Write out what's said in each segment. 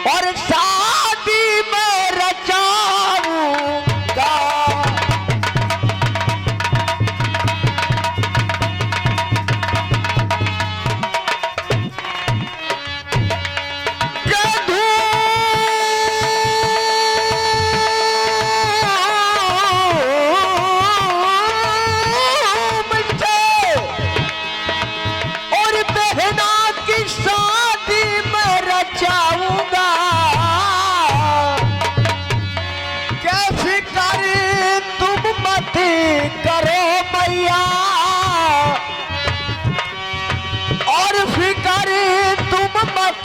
और शादी में रचाऊंगा। करो मैया और फिकर तुम मत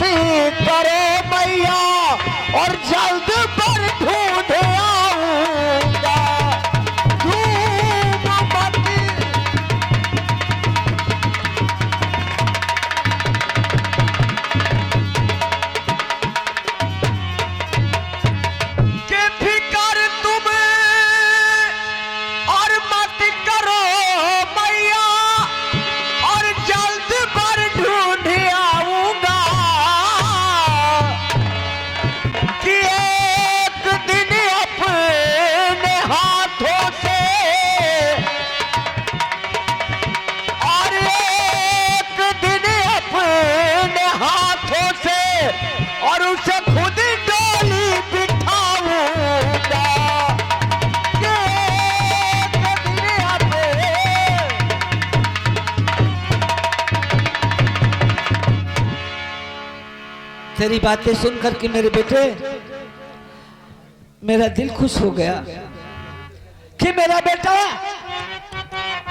करो मैया, और जल्द पर ढूंढ आऊंगा। के फिकर तुम और मत करो मैया, और जल्द पर ढूंढ आऊंगा। कि एक दिन अपने हाथों से, और एक दिन अपने हाथों से, और उसे खुद डोली बिठाऊंगा। तेरी बातें सुनकर के मेरे बेटे मेरा दिल खुश हो गया कि मेरा बेटा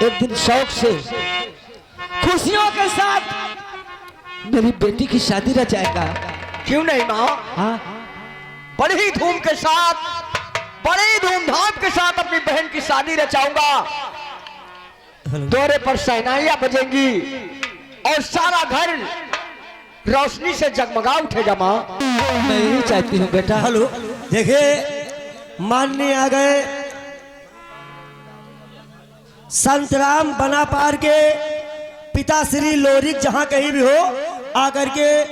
एक दिन शौक से खुशियों के साथ मेरी बेटी की शादी रचाएगा। क्यों नहीं माँ? हाँ, बड़ी ही धूम के साथ, बड़े ही धूमधाम के साथ अपनी बहन की शादी रचाऊंगा। दौरे पर शहनाइयां बजेंगी और सारा घर रोशनी से जगमगा उठेगा। माँ मैं यही चाहती हूँ बेटा। हेलो, देखिए माननीय आ गए संत राम बनापार के पिता श्री लोरिक, जहां कहीं भी हो आकर के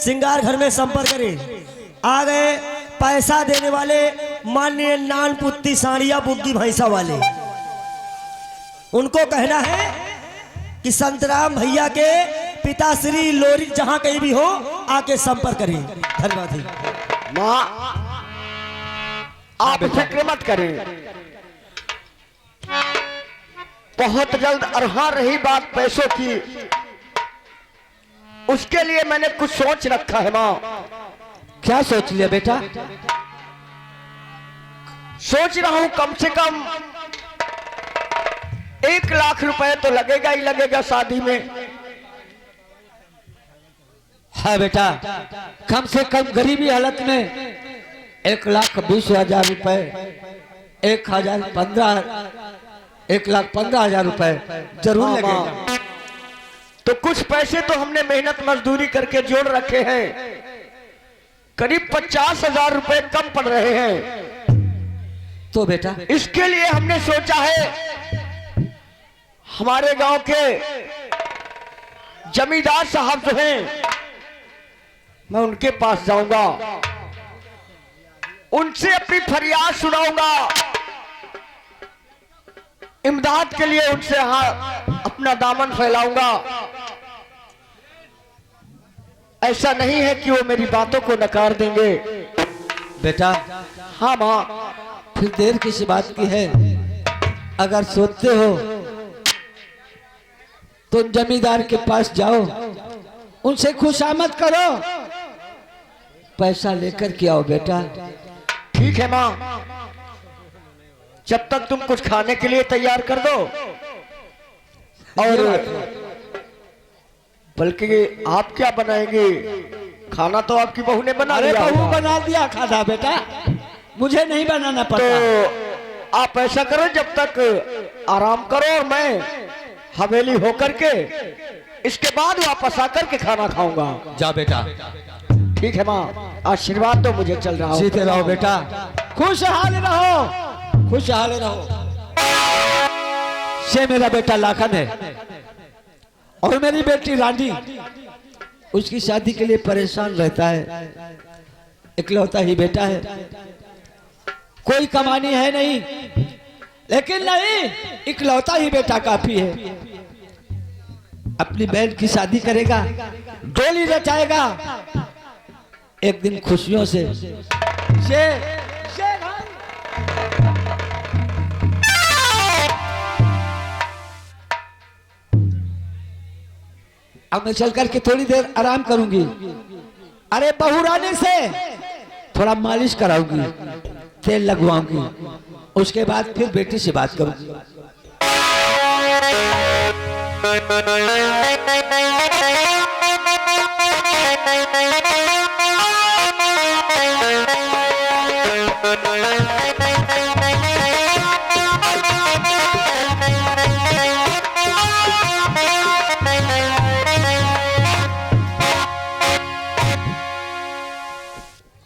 श्रृंगार घर में संपर्क करें। आ गए पैसा देने वाले माननीय नान पुत्ती साड़िया बुग्गी भैंसा वाले, उनको कहना है कि संत राम भैया के पिता श्री लोरिक जहां कहीं भी हो आके संपर्क करें। धन्यवाद। माँ आप फिक्र मत करें, बहुत जल्द। और हाँ, रही बात पैसों की, उसके लिए मैंने कुछ सोच रखा है। माँ क्या सोच लिया बेटा? सोच रहा हूं कम से कम 1 लाख रुपए तो लगेगा ही लगेगा शादी में। हाँ बेटा, कम से कम गरीबी हालत में 1,20,000 रुपए, 1,15,000 रुपए जरूर लगेगा। तो कुछ पैसे तो हमने मेहनत मजदूरी करके जोड़ रखे हैं, करीब 50,000 रुपए कम पड़ रहे हैं। तो बेटा इसके लिए हमने सोचा है हमारे गांव के जमींदार साहब जो हैं, मैं उनके पास जाऊंगा, उनसे अपनी फरियाद सुनाऊंगा, इमदाद के लिए उनसे अपना दामन फैलाऊंगा। ऐसा नहीं है कि वो मेरी बातों को नकार देंगे। बेटा हाँ माँ। फिर देर किसी बात की है? अगर सोचते हो तो जमींदार के पास जाओ, उनसे खुशामद करो, पैसा लेकर के आओ बेटा। ठीक है माँ, जब तक तुम कुछ खाने के लिए तैयार कर दो। और बल्कि आप क्या बनाएंगे? खाना तो आपकी बहू ने बना अरे दिया। बहू बना दिया खाना बेटा, मुझे नहीं बनाना पड़ता। तो आप ऐसा करो, जब तक आराम करो और मैं हवेली होकर के इसके बाद वापस आकर के खाना खाऊंगा। जा बेटा। ठीक है माँ, आशीर्वाद तो मुझे चल रहा हो। जीते रहो बेटा, खुशहाल रहो, खुशहाल रहो। से मेरा बेटा लाखन है और मेरी बेटी रानी उसकी शादी के लिए परेशान रहता है। इकलौता ही बेटा है, कोई कमानी है नहीं, लेकिन नहीं, इकलौता ही बेटा काफी है। अपनी बहन की शादी करेगा, डोली रचाएगा, एक दिन खुशियों से अब मैं चल करके थोड़ी देर आराम करूंगी। अरे बहू रानी से थोड़ा मालिश कराऊंगी, तेल लगवाऊंगी, उसके बाद फिर बेटी से बात करूंगी।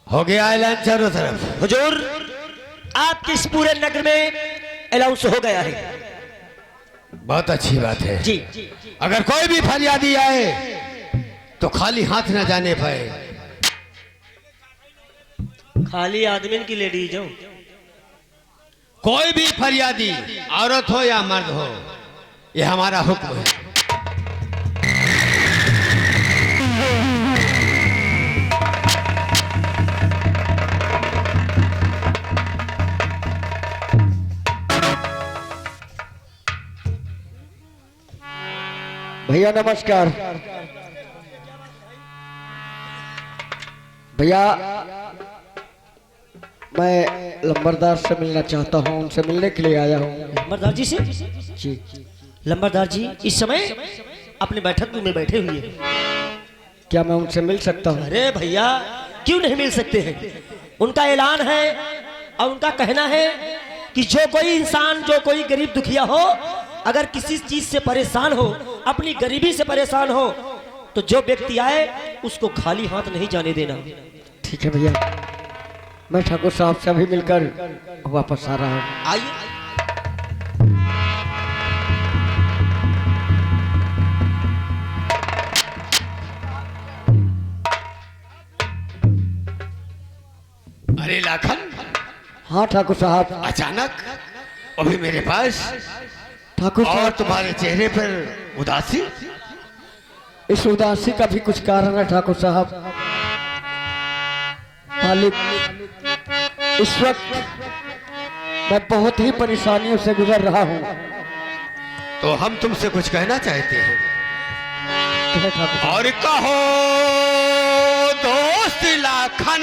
हो गया ऐलान चारों तरफ। हुजूर, आपके इस पूरे नगर में अनाउंस हो गया है। बहुत अच्छी बात है जी। अगर कोई भी फरियादी आए तो खाली हाथ न जाने पाए। खाली आदमी की लेडीज हो, कोई भी फरियादी औरत हो या मर्द हो, ये हमारा हुक्म है। भैया नमस्कार। भैया मैं लंबरदार से मिलना चाहता हूँ, उनसे मिलने के लिए आया हूँ। लंबरदार जी से? जी। लंबरदार जी इस समय अपने बैठक में बैठे हुए हैं। क्या मैं उनसे मिल सकता हूँ? अरे भैया क्यों नहीं मिल सकते हैं, उनका ऐलान है और उनका कहना है कि जो कोई इंसान, जो कोई गरीब दुखिया हो, अगर किसी चीज से परेशान हो, अपनी गरीबी से परेशान हो, तो जो व्यक्ति आए उसको खाली हाथ नहीं जाने देना। ठीक है भैया, मैं ठाकुर साहब से अभी मिलकर वापस आ रहा हूँ। आइए। अरे लाखन, हाँ ठाकुर साहब। अचानक अभी मेरे पास, ठाकुर और साहब, तुम्हारे चेहरे पर उदासी? इस उदासी का भी कुछ कारण है ठाकुर साहब। मालिक, इस वक्त मैं बहुत ही परेशानियों से गुजर रहा हूँ। तो हम तुमसे कुछ कहना चाहते हैं। कहे ठाकुर साहब। और कहो दोस्त लाखन,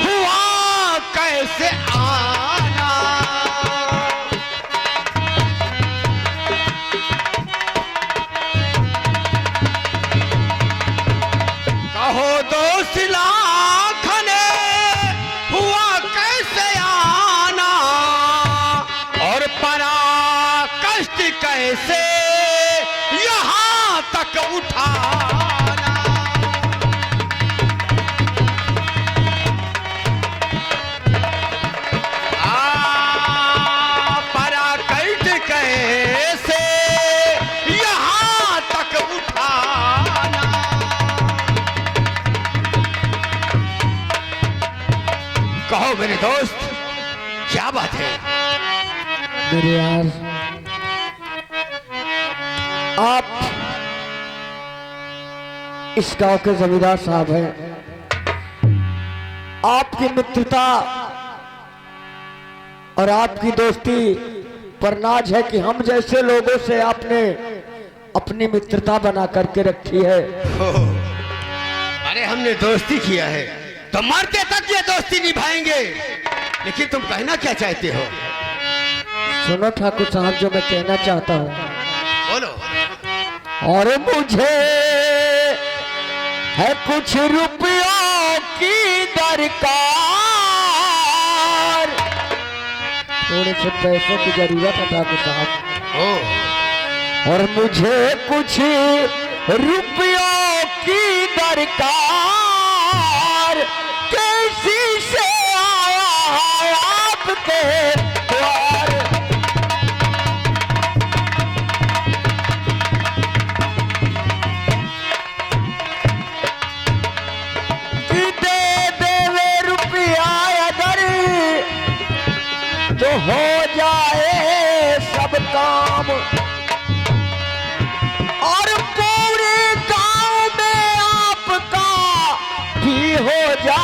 हुआ कैसे आना? कहो दोस्त लाखन, हुआ कैसे आना? और परा कष्ट कैसे यहाँ तक उठाना? परा कष्ट कैसे यहाँ तक उठाना? कहो मेरे दोस्त, क्या बात है? मेरे यार, आप इस गांव के जमींदार साहब हैं। आपकी मित्रता और आपकी दोस्ती पर नाज है कि हम जैसे लोगों से आपने अपनी मित्रता बना करके रखी है। अरे हमने दोस्ती किया है तो मरते तक ये दोस्ती निभाएंगे। लेकिन तुम कहना क्या चाहते हो? सुनो ठाकुर साहब, जो मैं कहना चाहता हूँ। बोलो। और मुझे है कुछ रुपयों की दरकार, थोड़े से पैसों की जरूरत है ठाकुर साहब। और मुझे कुछ रुपयों की दरकार, कैसी से आया है आपके द्वार।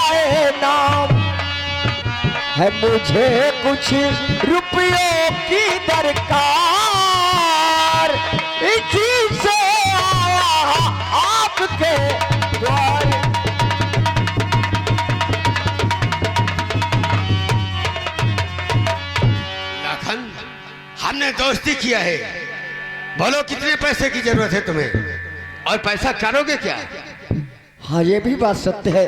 जाए नाम, है मुझे कुछ रुपयों की दरकार, इसी से आया आपके द्वार। लाखन, हमने दोस्ती किया है, बोलो कितने पैसे की जरूरत है तुम्हें और पैसा करोगे क्या? हाँ, ये भी बात सत्य है।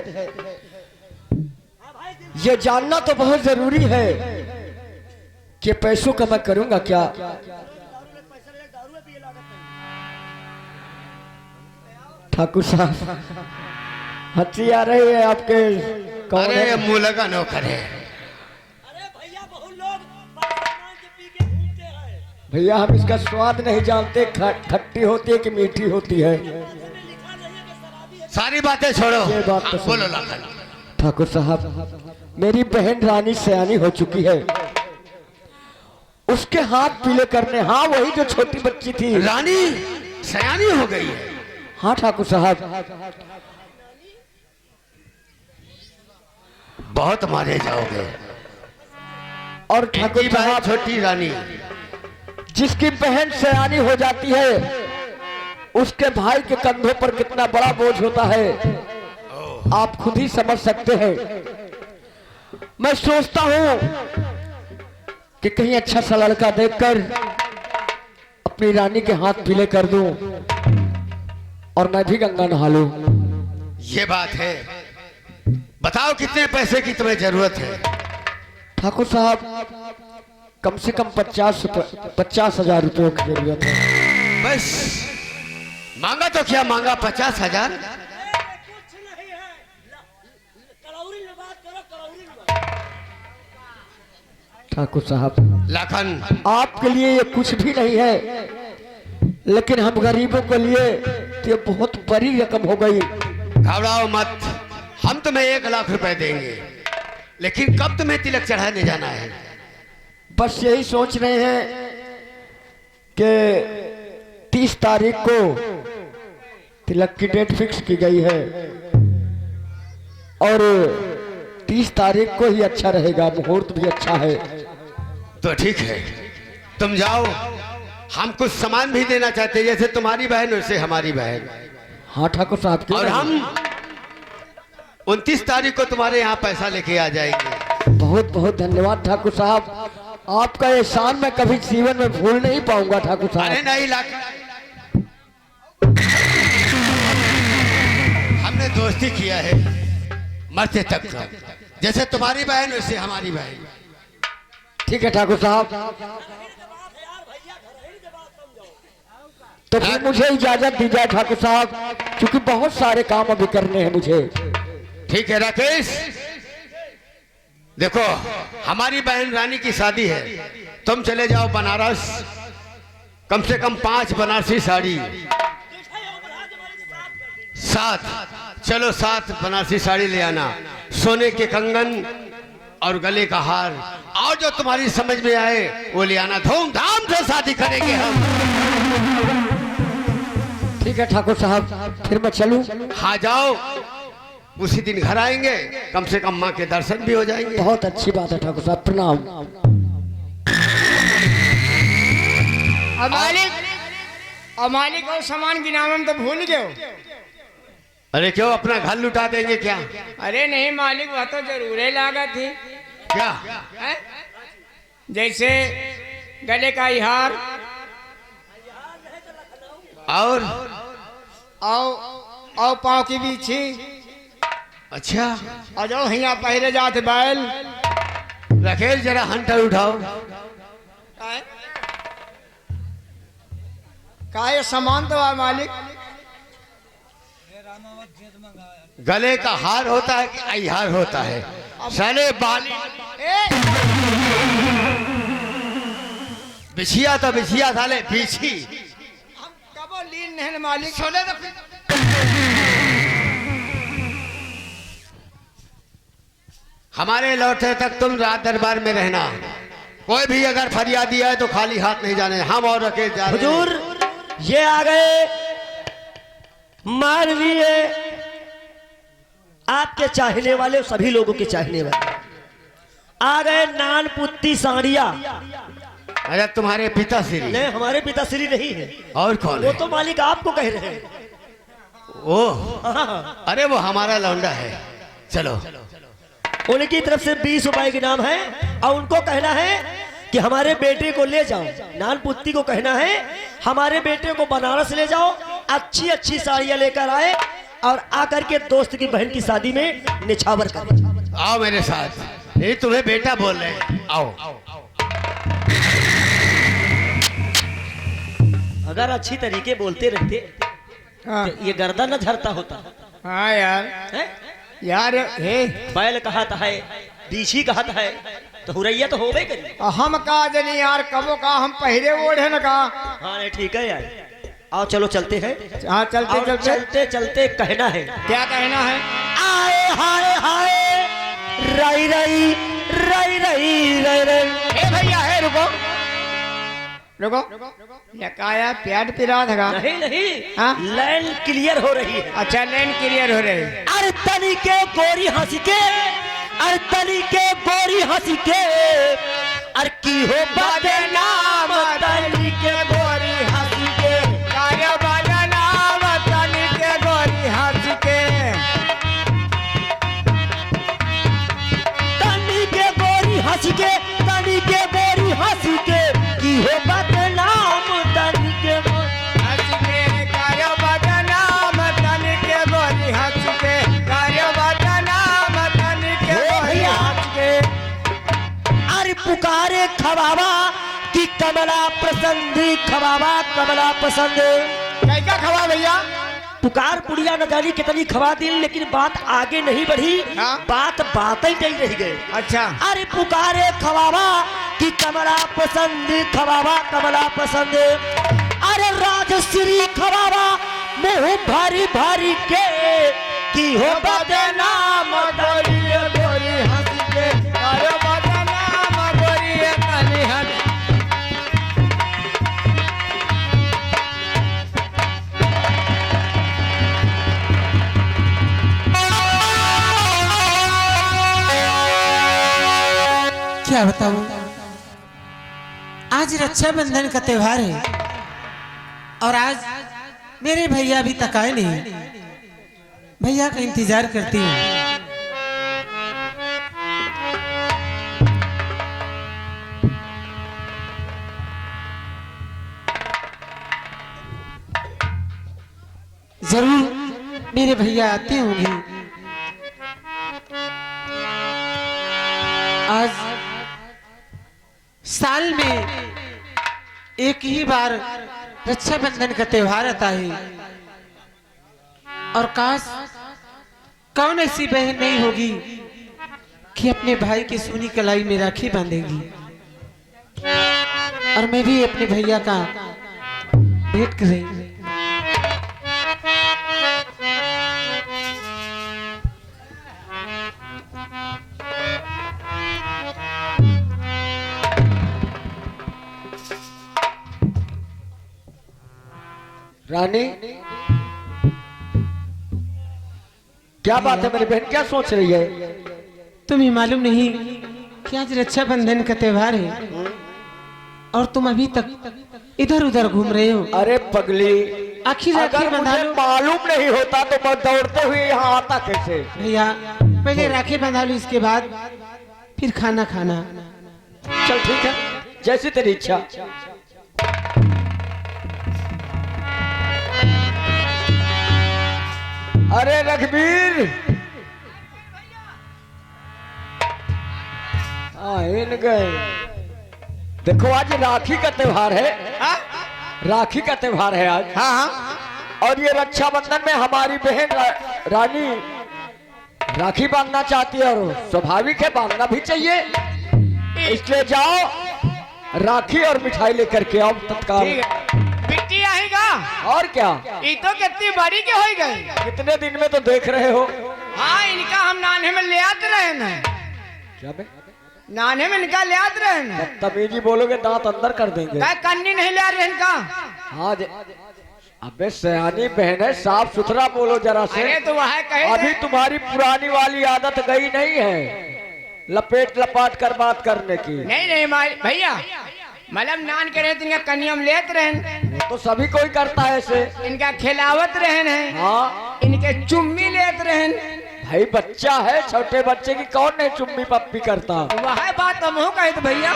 ये जानना तो बहुत जरूरी है कि पैसों का मैं करूंगा क्या। ठाकुर साहब, हंसी आ रही है आपके। कौन अरे है? मुंह लगा नौकर है। भैया, हम इसका स्वाद नहीं जानते, खट्टी होती है कि मीठी होती है। सारी बातें छोड़ो, ये बात तो बोलो लाखन। ठाकुर साहब, मेरी बहन रानी सयानी हो चुकी है, उसके हाथ पीले करने। हाँ, वही जो छोटी बच्ची थी। रानी सयानी हो गई है? हाँ ठाकुर साहब, बहुत मारे जाओगे। और ठाकुर इनकी बहन साहब, छोटी रानी, जिसकी बहन सयानी हो जाती है, उसके भाई के कंधों पर कितना बड़ा बोझ होता है, आप खुद ही समझ सकते हैं। मैं सोचता हूं कि कहीं अच्छा सा लड़का देखकर अपनी रानी के हाथ पीले कर दूं और मैं भी गंगा नहा लूं। ये बात है। बताओ कितने पैसे की तुम्हें जरूरत है? ठाकुर साहब, कम से कम 50,000 रुपयों की जरूरत है। बस? मांगा तो क्या मांगा, 50,000? ठाकुर साहब, लाखन, आपके लिए ये कुछ भी नहीं है, लेकिन हम गरीबों के लिए तो ये बहुत बड़ी रकम हो गई। घबराओ मत, हम तुम्हें 1 लाख रुपए देंगे, लेकिन कब तुम्हें तिलक चढ़ाने जाना है? बस यही सोच रहे हैं कि 30 तारीख को तिलक की डेट फिक्स की गई है और 30 तारीख को ही अच्छा रहेगा, मुहूर्त भी अच्छा है। तो ठीक है, तुम जाओ। हम कुछ सामान भी देना चाहते हैं, जैसे तुम्हारी बहन वैसे हमारी बहन। हाँ ठाकुर साहब, क्यों और नहीं? हम 29 तारीख को तुम्हारे यहाँ पैसा लेके आ जाएंगे। बहुत बहुत धन्यवाद ठाकुर साहब, आपका एहसान मैं कभी जीवन में भूल नहीं पाऊंगा ठाकुर अरे साहब। नहीं लाख, हमने दोस्ती किया है मरते तक का, जैसे तुम्हारी बहन वैसे हमारी बहन। ठीक है ठाकुर साहब, तो फिर मुझे इजाजत दी जाए ठाकुर साहब, क्योंकि बहुत सारे काम अभी करने हैं मुझे। ठीक है राकेश, देखो हमारी बहन रानी की शादी है, तुम चले जाओ बनारस, कम से कम 5 बनारसी साड़ी, 7 चलो 7 बनारसी साड़ी ले आना, सोने के कंगन और गले का हार, और जो तुम्हारी समझ में आए वो ले आना। धूमधाम से शादी करेंगे हम। ठीक है ठाकुर साहब, फिर मैं चलूं? हाँ जाओ, उसी दिन घर आएंगे, कम से कम माँ के दर्शन भी हो जाएंगे। बहुत अच्छी बात है ठाकुर साहब, प्रणाम। मालिक और सामान की नाम हम तो भूल गए। अरे क्यों, अपना घर लुटा देंगे क्या? अरे नहीं मालिक, वह तो जरूर है लागत थी। क्या? है? जैसे गले का हार और पाँव की बीछी, अच्छा और जो हिया पहरे जाते बैल। राकेश जरा हंटर उठाओ। का ये सामान तो है मालिक? गले का हार होता है कि अहियार होता है? साले बाली बिछिया तो बिछिया, साले पीछी। हम कबो लीन नहीं मालिक। सोने तो हमारे लौटे तक तुम रात दरबार में रहना, कोई भी अगर फरियादी है तो खाली हाथ नहीं जाने। हम और रखे जा रहे हैं। हुजूर ये आ गए, मार लिए आपके चाहने वाले सभी लोगों के चाहने वाले आ गए नान पुत्ती साड़िया। अरे तुम्हारे पिताश्री नहीं, हमारे पिताश्री नहीं है, और कौन वो है? तो मालिक आपको कह रहे हैं। ओ अरे वो हमारा लौंडा है। चलो उनकी तरफ से 20 रुपए के नाम है और उनको कहना है कि हमारे बेटे को ले जाओ। नान पुत्ती को कहना है हमारे बेटे को बनारस ले जाओ, अच्छी अच्छी साड़ियां लेकर आए और आकर के दोस्त की बहन की शादी में निछावर करें। आओ मेरे साथ, ये तुम्हें बेटा बोल रहे हैं। आओ अगर अच्छी तरीके बोलते रहते हाँ तो ये गर्दन न झरता होता हाँ यार, है? यार हे बैल कहता है, बीछी कहता है, तो हुरैया तो होबे करी। हम कहा जनी यार, कबो का हम पहले ओढ़े न का। हाँ नहीं, ठीक है यार, आओ चलो चलते हैं। हाँ चलते और चलते चलते चलते कहना है, क्या कहना है? आए हाय हाय रई रई रई रई रई रई। ए भैया है, रुको रुको, ये काया प्यार पिरा था। नहीं नहीं, हाँ? लाइन क्लियर हो रही है। अच्छा लाइन क्लियर हो रही है। अरे तनी के गोरी हंस के, अरे तनी के गोरी हंस के, अरे की हो बदनाम तनी के गोरी हंस के। कार्य बदनाम तनी के गोरी हंस के। तनी के गोरी हंस के, तनी के गोरी हंस के, की हो बदनाम तनी के गोरी हंस के। कार्य बदनाम तनी के गोरी हंस के। कार्य बदनाम तनी के गोरी हंस के। अरे पुकारे खबाबा की कमला पसंद, खबाबा कमला पसंद। कैसा खवा भैया? पुकार पुड़िया न जानी कितनी खवा दी, लेकिन बात आगे नहीं बढ़ी। हाँ? बात ही नहीं रह गई। अच्छा अरे पुकारे खबाबा की कमला पसंद, खबाबा कमला पसंद। अरे राजश्री खबाबा मुंह भारी भारी के, की हो बदनाम गोरी गोरी हंस के। कार्य बदनाम गोरी तनी हंस। क्या बताऊं, आज रक्षाबंधन का त्योहार है और आज मेरे भैया अभी तक आए नहीं। भैया का इंतजार करती हूँ। जरूर मेरे भैया आते होंगे। आज साल में एक ही बार रक्षाबंधन का त्योहार आता है और काश कौन ऐसी बहन नहीं होगी कि अपने भाई की सोनी कलाई में राखी बांधेगी। और मैं भी अपने भैया का वेट कर रही हूँ। रानी, क्या बात है मेरी बहन, क्या सोच रही है? तुम्हें मालूम नहीं कि आज रक्षाबंधन का त्योहार है और तुम अभी तक इधर उधर घूम रहे हो। अरे पगली, आखिर राखी अगर बंधा मुझे लो। मालूम नहीं होता तो मैं दौड़ते हुए यहाँ आता कैसे? भैया पहले राखी बंधा लो, इसके बाद फिर खाना खाना। चल ठीक है, जैसी तेरी इच्छा। अरे रघबीर, इन गए। देखो आज राखी का त्योहार है। हाँ राखी का त्योहार है आज। हाँ हाँ। और ये रक्षाबंधन में हमारी बहन रानी राखी बांधना चाहती है और स्वाभाविक है, बांधना भी चाहिए। इसलिए जाओ राखी और मिठाई लेकर के आओ तत्काल। ठीक है, बिट्टी आएगा। और क्या, ये तो कितनी बड़ी के हो गई। कितने दिन में तो देख रहे हो। हाँ इनका हम नाने में ले आते रहे न। क्या बे? नाने में इनका ले आते रहे न। तमीजी बोलोगे दांत अंदर कर देंगे। क्या कन्नी नहीं ले आ रहे इनका? हाँ अबे सयानी बहन है, साफ सुथरा बोलो जरा से। अरे तो वह कहे अभी तुम्हारी पुरानी वाली आदत गई नहीं है लपेट लपाट कर बात करने की। नहीं नहीं भैया, मलम नान करे तो इनका कनियम लेत रहन, तो सभी कोई करता है ऐसे। इनका खिलावत रहन है, हाँ इनके चुम्मी लेत रहन। भाई बच्चा है, छोटे बच्चे की कौन नहीं चुम्मी पप्पी करता। वह बात हम हो कहे तो भैया,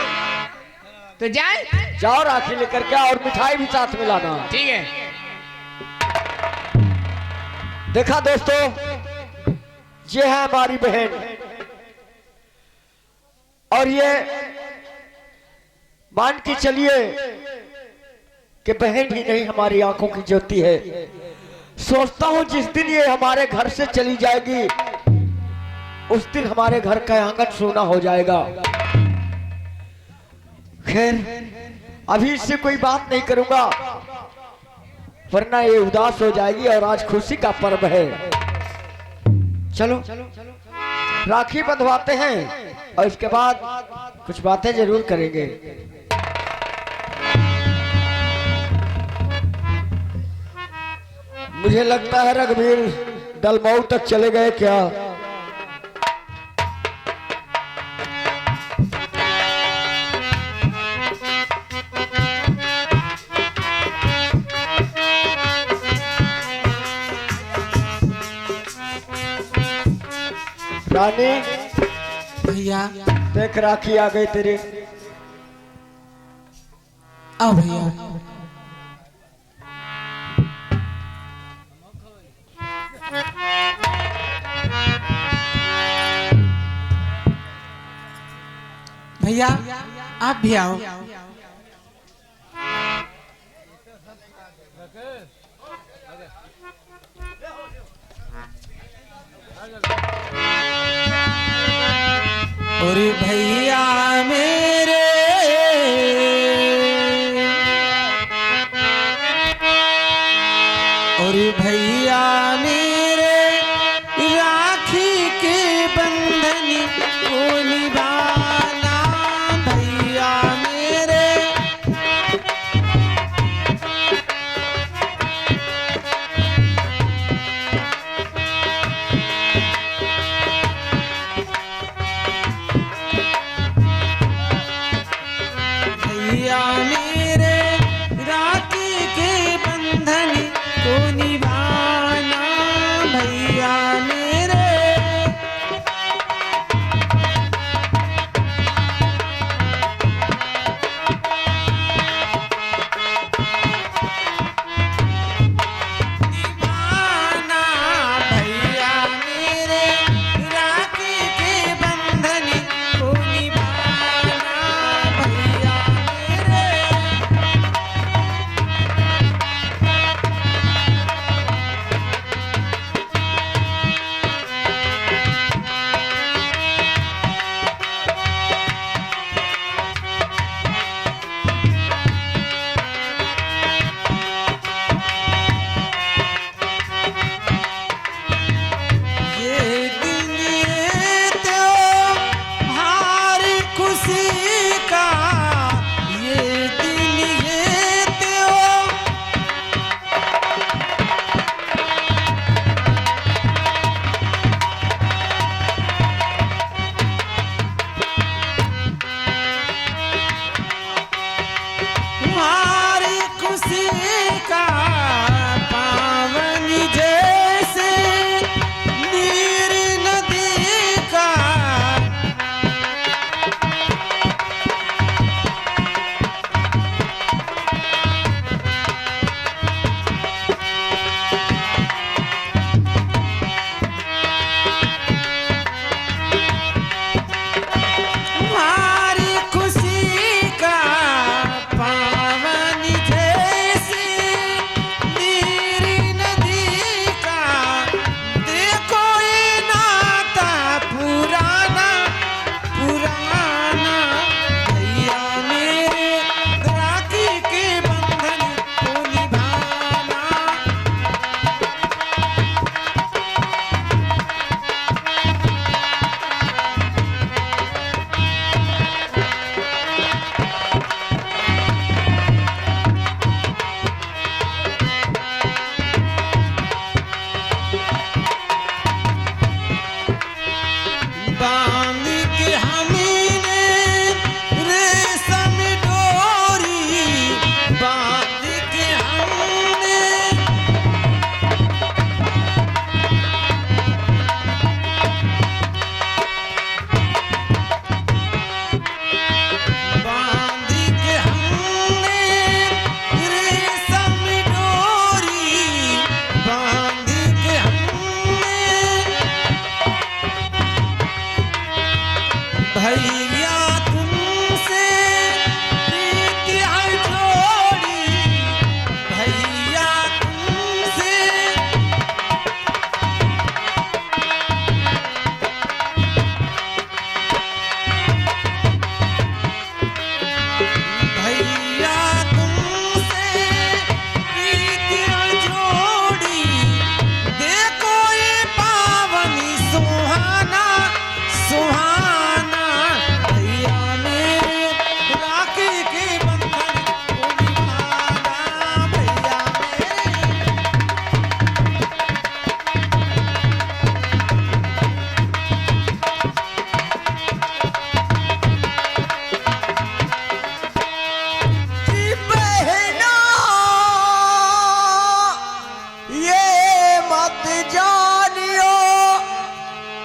तो जाए जाओ राखी लेकर के और मिठाई भी साथ में लाना। ठीक है। देखा दोस्तों, ये है हमारी बहन और ये मान के चलिए कि बहन ही नहीं हमारी आंखों की ज्योति है। सोचता हूं जिस दिन ये हमारे घर से चली जाएगी उस दिन हमारे घर का आंगन सोना हो जाएगा। खैर अभी इससे कोई बात नहीं करूंगा वरना ये उदास हो जाएगी और आज खुशी का पर्व है। चलो राखी बंधवाते हैं और इसके बाद कुछ बातें जरूर करेंगे। मुझे लगता है रघुवीर दलमऊ तक चले गए क्या? रानी भैया देख राखी आ गई तेरी। आओ भैया। भैया आप भी आओ। और भैया मेरे और भैया मेरे राखी के बंधन को निभाना भैया मेरे। भैया तुमसे प्रीति है जोड़ी, भैया तुमसे भैया तुमसे प्रीति है जोड़ी, देखो ये पावनी सुहाना सुहाना, भैया मेरे राखी के बंधन को निभाना, भैया मेरे कि बहना ये मत जानियो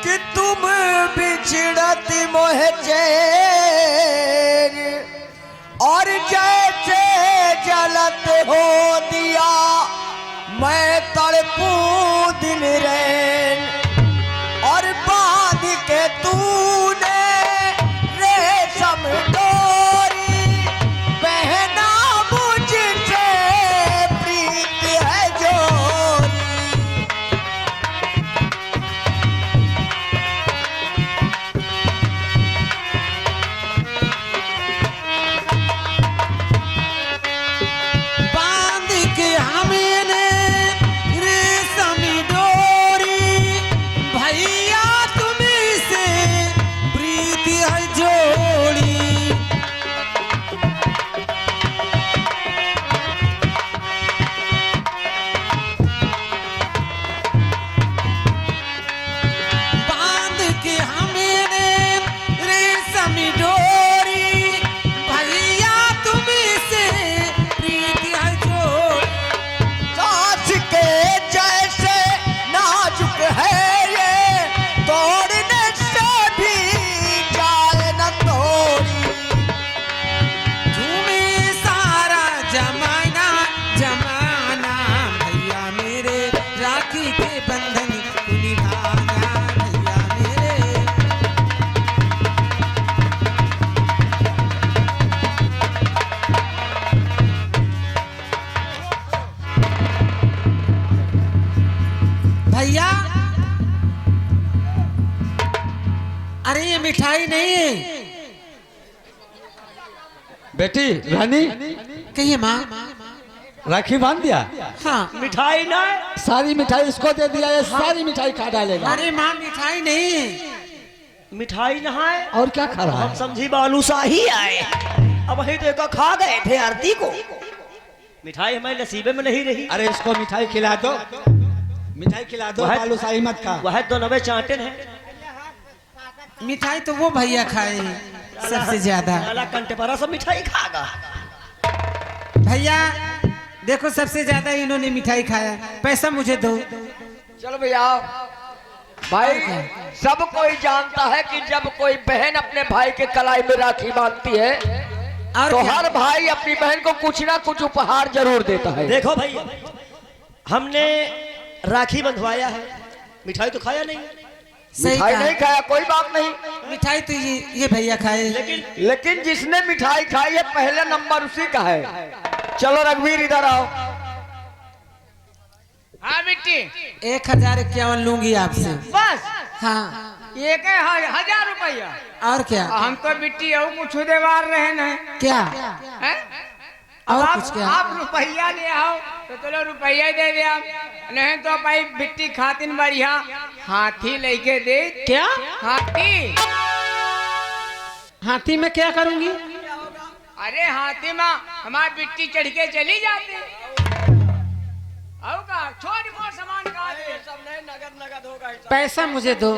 कि तुम बिछड़त मोह चैन, और जैसे जलत हो दिया मैं तड़पू दिन रैन, और बांध के तूने रेशम डोरी, बहना मुझसे प्रीत है जोरी। बांध के हमने रेशमी डोरी, भैया तुम्हीं से प्रीति है जोड़ी। बांध के हमने रेशमी डोरी, भैया तुम्हीं से प्रीति है जोड़ी। सास के जैसे नाजुक है ये, तोड़ने से भी जाए न तोड़ी। झूमे सारा जमाना जमाना, भैया मेरे राखी के बंधन को निभाना, भैया मेरे भैया। अरे ये मिठाई नहीं है। बेटी रानी कहिए माँ। राखी बांध दिया, हाँ। मिठाई ना सारी मिठाई इसको दे दिया, ये सारी मिठाई खा डालेगा। अरे माँ मिठाई नहीं है। मिठाई नहाए, और क्या खा रहा हम है? समझी बालूशाही आए, अब वही तो एक खा गए थे आरती को। मिठाई हमारे नसीबे में नहीं रही। अरे इसको मिठाई खिला दो, मिठाई खिला दो, वह- बालूशाही मत खा। वह तो नवे चांटन है, मिठाई तो वो भैया खाए सबसे ज्यादा। काला कंटे पर सब मिठाई खागा। भैया देखो सबसे ज्यादा इन्होंने मिठाई खाया, पैसा मुझे दो। चलो भैया, भाई सब कोई जानता है कि जब कोई बहन अपने भाई के कलाई में राखी बांधती है और तो क्या? हर भाई अपनी बहन को कुछ ना कुछ उपहार जरूर देता है। देखो भैया, हमने राखी बंधवाया है, मिठाई तो खाया नहीं, सही मिठाई कहा। नहीं खाया कोई बात नहीं, मिठाई तो ये भैया खाए। लेकिन जिसने मिठाई खाई है पहला नंबर उसी का है। चलो रघुवीर इधर आओ। हाँ बिट्टी, 1051 लूंगी आपसे। बस हाँ 1000 रुपया। और क्या? हम तो बिट्टी और कुछ देवार रहे न क्या हैं? और आप, कुछ क्या? आप रुपया ले आओ तो चलो रुपया ही दे दिया, नहीं तो भाई बिट्टी खातिन बढ़िया हाथी लेके दे। क्या हाथी? हाथी में क्या करूंगी? अरे हाथी में हमारी बिट्टी चढ़ के चली जाती। आओ का छोड़ मोड़ सामान का सब नहीं, नगद नगद होगा। पैसा मुझे दो।